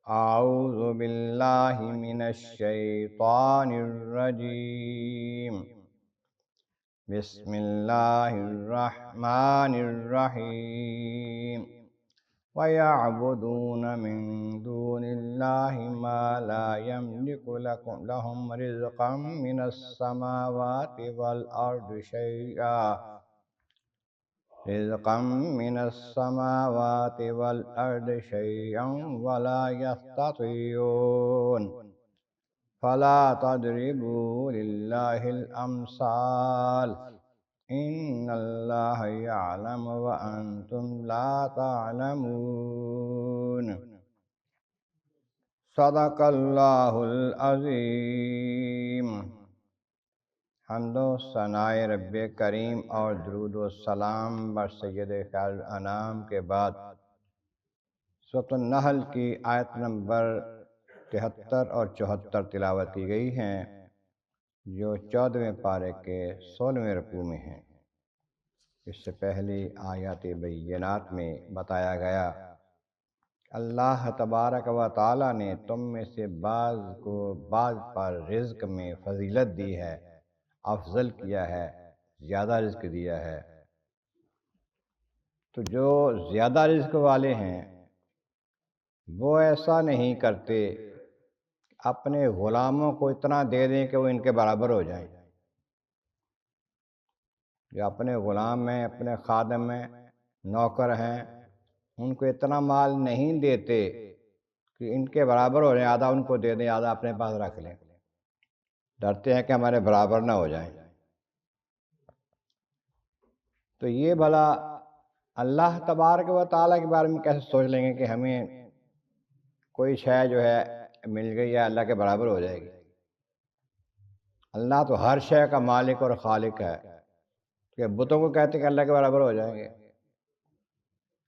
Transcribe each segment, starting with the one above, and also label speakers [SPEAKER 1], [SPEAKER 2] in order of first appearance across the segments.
[SPEAKER 1] اعوذ باللہ من الشیطان الرجیم بسم اللہ الرحمن الرحیم وَيَعْبُدُونَ مِن دُونِ اللَّهِ مَا لَا يَمْلِكُ لَهُمْ رِزْقًا مِنَ السَّمَاوَاتِ وَالْأَرْضِ شَيْئًا وَلَا يَسْتَطِيعُونَ فَلَا تَضْرِبُوا لِلَّهِ الْأَمْثَالَ إِنَّ اللَّهَ يَعْلَمُ وَأَنْتُمْ لَا تَعْلَمُونَ صدق اللہ العظیم۔ حمد و ثناء رب کریم اور درود و سلام بر سید خیر الانام کے بعد سورۃ النحل کی آیت نمبر 73 اور 74 تلاوت کی گئی ہیں، جو 14ویں پارے کے 16ویں رکوع میں ہیں۔ اس سے پہلی آیات بینات میں بتایا گیا اللہ تبارک و تعالی نے تم میں سے بعض کو بعض پر رزق میں فضیلت دی ہے، افضل کیا ہے، زیادہ رزق دیا ہے۔ تو جو زیادہ رزق والے ہیں وہ ایسا نہیں کرتے اپنے غلاموں کو اتنا دے دیں کہ وہ ان کے برابر ہو جائیں۔ جو اپنے غلام ہیں، اپنے خادم ہیں، نوکر ہیں، ان کو اتنا مال نہیں دیتے کہ ان کے برابر ہو جائیں، آدھا ان کو دے دیں، آدھا اپنے پاس رکھ لیں، ڈرتے ہیں کہ ہمارے برابر نہ ہو جائیں۔ تو یہ بھلا اللہ تبارک و تعالیٰ کے بارے میں کیسے سوچ لیں گے کہ ہمیں کوئی شے جو ہے مل گئی ہے اللہ کے برابر ہو جائے گی؟ اللہ تو ہر شے کا مالک اور خالق ہے، کہ بتوں کو کہتے ہیں کہ اللہ کے برابر ہو جائیں گے،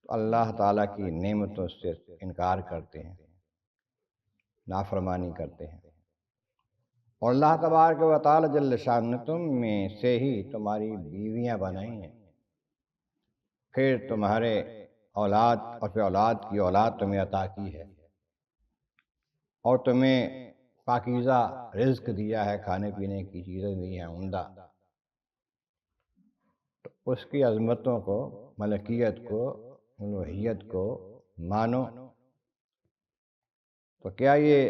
[SPEAKER 1] تو اللہ تعالیٰ کی نعمتوں سے انکار کرتے ہیں، نافرمانی کرتے ہیں۔ اور اللہ تبارک و تعالیٰ جل شانہ تم میں سے ہی تمہاری بیویاں بنائی ہیں، پھر تمہارے اولاد اور پھر اولاد کی اولاد تمہیں عطا کی ہے، اور تمہیں پاکیزہ رزق دیا ہے، کھانے پینے کی چیزیں دی ہیں عمدہ۔ تو اس کی عظمتوں کو، ملکیت کو، الوہیت کو مانو۔ تو کیا یہ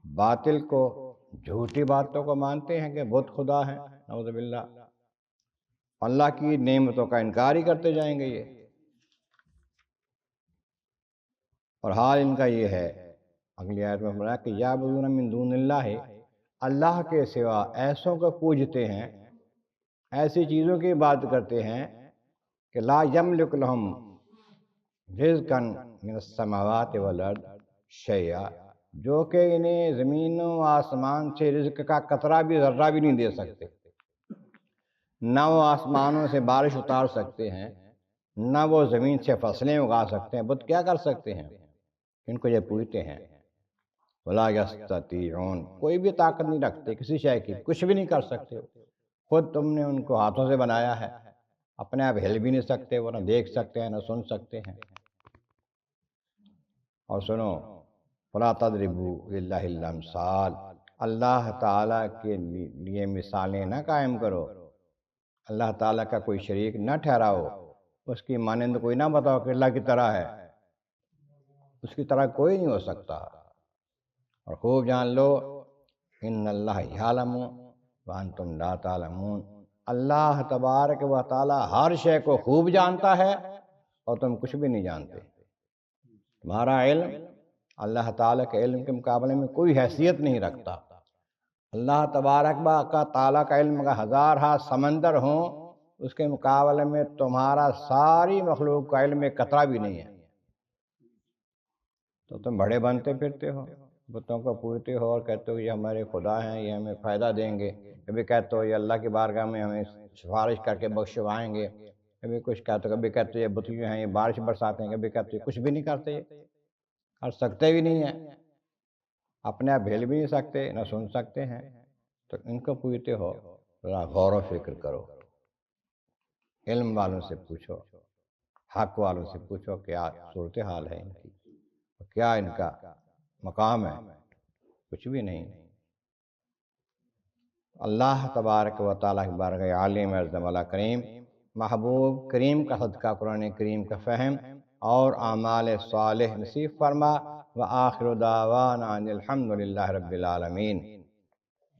[SPEAKER 1] باطل کو، جھوٹی باتوں کو مانتے ہیں کہ بت خدا ہیں؟ نعوذ باللہ، اللہ کی نعمتوں کا انکار ہی کرتے جائیں گے یہ۔ اور حال ان کا یہ ہے، اگلی آیت میں فرمایا کہ یعبدون من دون اللہ، اللہ کے سوا ایسوں کو پوجتے ہیں، ایسی چیزوں کی بات کرتے ہیں کہ لا یملک لہم رزقا من السماوات والارض شیئا، جو کہ انہیں زمین و آسمان سے رزق کا قطرہ بھی، ذرہ بھی نہیں دے سکتے۔ نہ وہ آسمانوں سے بارش اتار سکتے ہیں، نہ وہ زمین سے فصلیں اگا سکتے ہیں۔ بت کیا کر سکتے ہیں؟ ان کو یہ پوجتے ہیں۔ ولا یستطیعون، کوئی بھی طاقت نہیں رکھتے کسی شے کی، کچھ بھی نہیں کر سکتے۔ خود تم نے ان کو ہاتھوں سے بنایا ہے، اپنے آپ ہل بھی نہیں سکتے، وہ نہ دیکھ سکتے ہیں، نہ سن سکتے ہیں۔ اور سنو، فلا تضربوا للہ الامثال، اللہ تعالیٰ کے لیے مثالیں نہ قائم کرو، اللہ تعالیٰ کا کوئی شریک نہ ٹھہراؤ، اس کی مانند کوئی نہ بتاؤ کہ اللہ کی طرح ہے، اس کی طرح کوئی نہیں ہو سکتا۔ اور خوب جان لو ان اللہ یعلم وانتم لا تعلمون، اللہ تبارک و تعالی ہر شے کو خوب جانتا ہے اور تم کچھ بھی نہیں جانتے۔ تمہارا علم اللہ تعالیٰ کے علم کے مقابلے میں کوئی حیثیت نہیں رکھتا۔ اللہ تبارک و تعالیٰ کا علم اگر 1000 ہاتھ سمندر ہوں، اس کے مقابلے میں تمہارا ساری مخلوق کا علم ایک قطرہ بھی نہیں ہے۔ تو تم بڑے بنتے پھرتے ہو، بتوں کو پوجتے ہو اور کہتے ہو یہ ہمارے خدا ہیں، یہ ہمیں فائدہ دیں گے، کبھی کہتے ہو یہ اللہ کی بارگاہ میں ہمیں سفارش کر کے بخشوائیں گے، کبھی کچھ کہتے ہو، کبھی کہتے ہو یہ بت جو ہیں یہ بارش برساتے ہیں، کبھی کہتے ہو کچھ بھی نہیں کرتے، کر سکتے بھی نہیں ہیں، اپنے آپ ہل بھی نہیں سکتے، نہ سن سکتے ہیں۔ تو ان کو پوجتے ہو، ذرا غور و فکر کرو، علم والوں سے پوچھو، حق والوں سے پوچھو کیا صورتحال ہے ان کی، کیا ان کا مقام ہے، کچھ بھی نہیں۔ اللہ تبارک و تعالیٰ کی بارگاہ عالم اعظم والا کریم، محبوب کریم کا صدقہ قرآن کریم کا فہم اور اعمال صالح نصیب فرما، وآخر دعوانا ان الحمد للہ رب العالمین۔